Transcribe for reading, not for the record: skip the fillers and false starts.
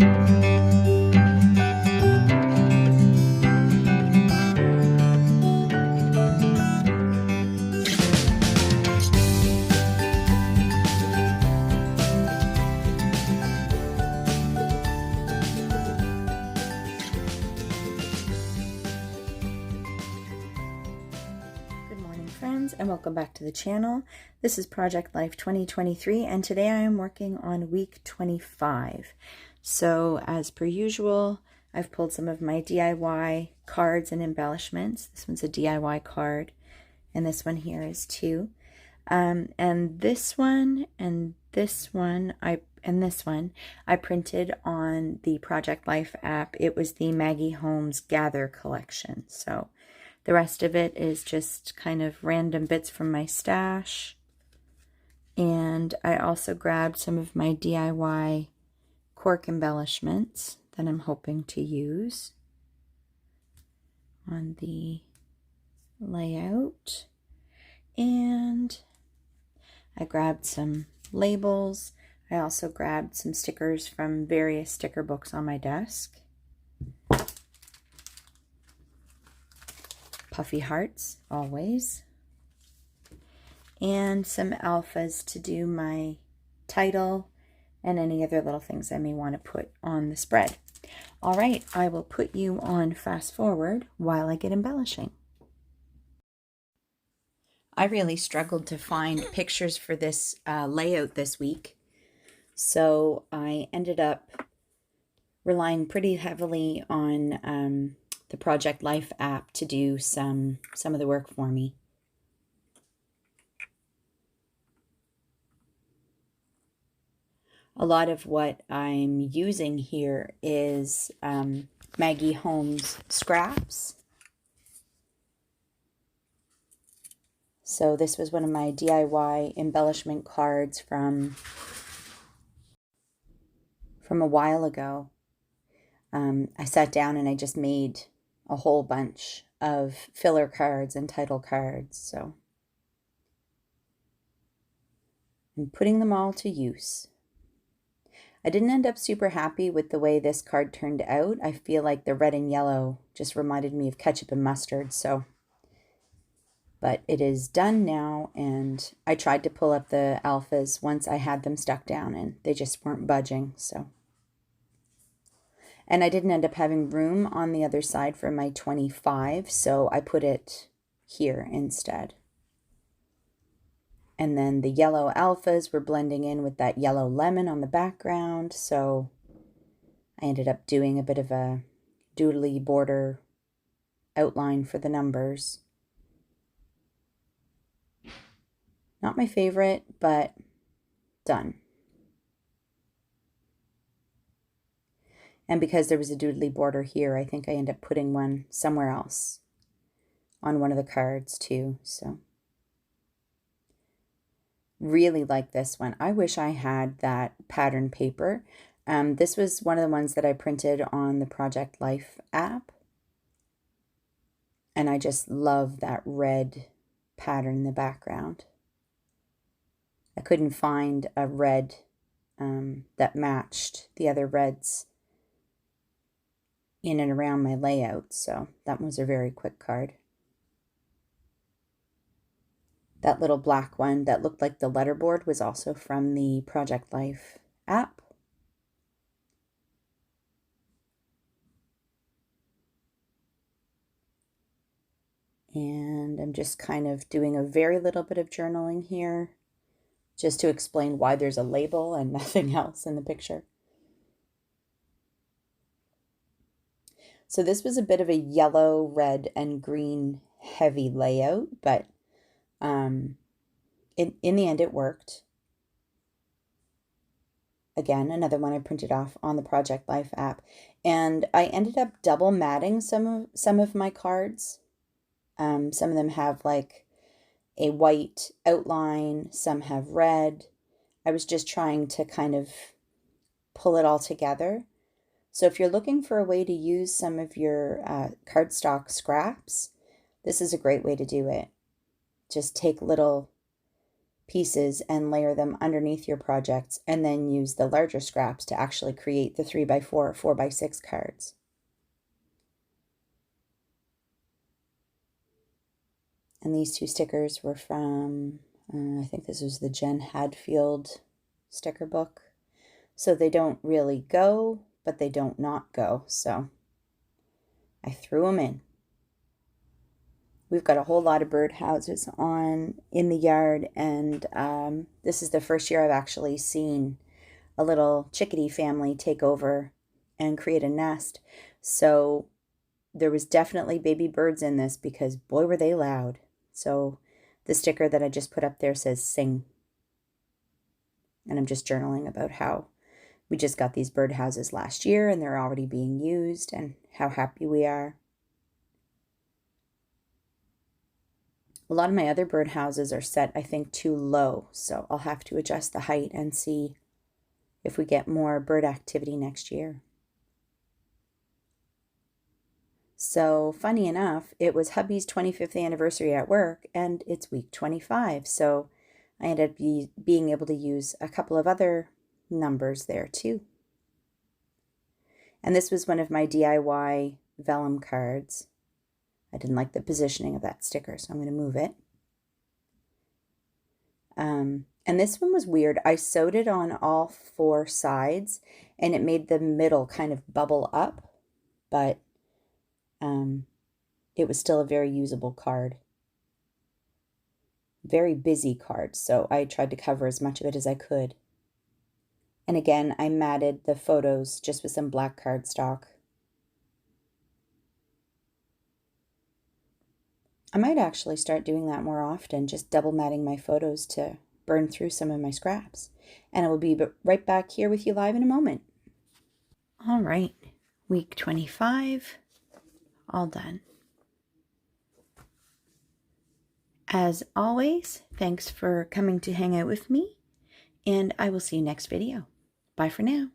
Friends, and welcome back to the channel. This is Project Life 2023, and today I am working on week 25. So as per usual, I've pulled some of my DIY cards and embellishments. This one's a DIY card, and this one here is too. And this one and this one I printed on the Project Life app. It was the Maggie Holmes Gather collection. So the rest of it is just kind of random bits from my stash. And I also grabbed some of my DIY cork embellishments that I'm hoping to use on the layout. And I grabbed some labels. I also grabbed some stickers from various sticker books on my desk. Puffy hearts, always. And some alphas to do my title and any other little things I may want to put on the spread. All right, I will put you on fast forward while I get embellishing. I really struggled to find pictures for this layout this week, so I ended up relying pretty heavily on the Project Life app to do some of the work for me. A lot of what I'm using here is Maggie Holmes scraps. So this was one of my DIY embellishment cards from a while ago. I sat down and I just made a whole bunch of filler cards and title cards. So I'm putting them all to use. I didn't end up super happy with the way this card turned out. I feel like the red and yellow just reminded me of ketchup and mustard. But it is done now, and I tried to pull up the alphas once I had them stuck down and they just weren't budging. And I didn't end up having room on the other side for my 25, so I put it here instead. And then the yellow alphas were blending in with that yellow lemon on the background, so I ended up doing a bit of a doodly border outline for the numbers. Not my favorite, but done. And because there was a doodly border here, I think I ended up putting one somewhere else on one of the cards too. So really like this one. I wish I had that pattern paper. This was one of the ones that I printed on the Project Life app. And I just love that red pattern in the background. I couldn't find a red that matched the other reds in and around my layout, so that was a very quick card. That little black one that looked like the letterboard was also from the Project Life app. And I'm just kind of doing a very little bit of journaling here, just to explain why there's a label and nothing else in the picture. So this was a bit of a yellow, red, and green heavy layout, but in the end it worked. Again, another one I printed off on the Project Life app. And I ended up double matting some of my cards. Some of them have like a white outline, some have red. I was just trying to kind of pull it all together. So if you're looking for a way to use some of your cardstock scraps, this is a great way to do it. Just take little pieces and layer them underneath your projects, and then use the larger scraps to actually create the 3x4 or 4x6 cards. And these two stickers were from, I think this was the Jen Hadfield sticker book. So they don't really go, but they don't not go. So I threw them in. We've got a whole lot of birdhouses in the yard, and this is the first year I've actually seen a little chickadee family take over and create a nest. So there was definitely baby birds in this, because boy were they loud. So the sticker that I just put up there says sing. And I'm just journaling about how we just got these birdhouses last year and they're already being used, and how happy we are. A lot of my other birdhouses are set, I think, too low, so I'll have to adjust the height and see if we get more bird activity next year. So funny enough, it was hubby's 25th anniversary at work, and it's week 25, so I ended up being able to use a couple of other numbers there too. And this was one of my DIY vellum cards. I didn't like the positioning of that sticker, so I'm going to move it. And this one was weird. I sewed it on all 4 sides, and it made the middle kind of bubble up, but it was still a very usable card. Very busy card, so I tried to cover as much of it as I could. And again, I matted the photos just with some black cardstock. I might actually start doing that more often, just double matting my photos to burn through some of my scraps. And I will be right back here with you live in a moment. All right, week 25, all done. As always, thanks for coming to hang out with me, and I will see you next video. Bye for now.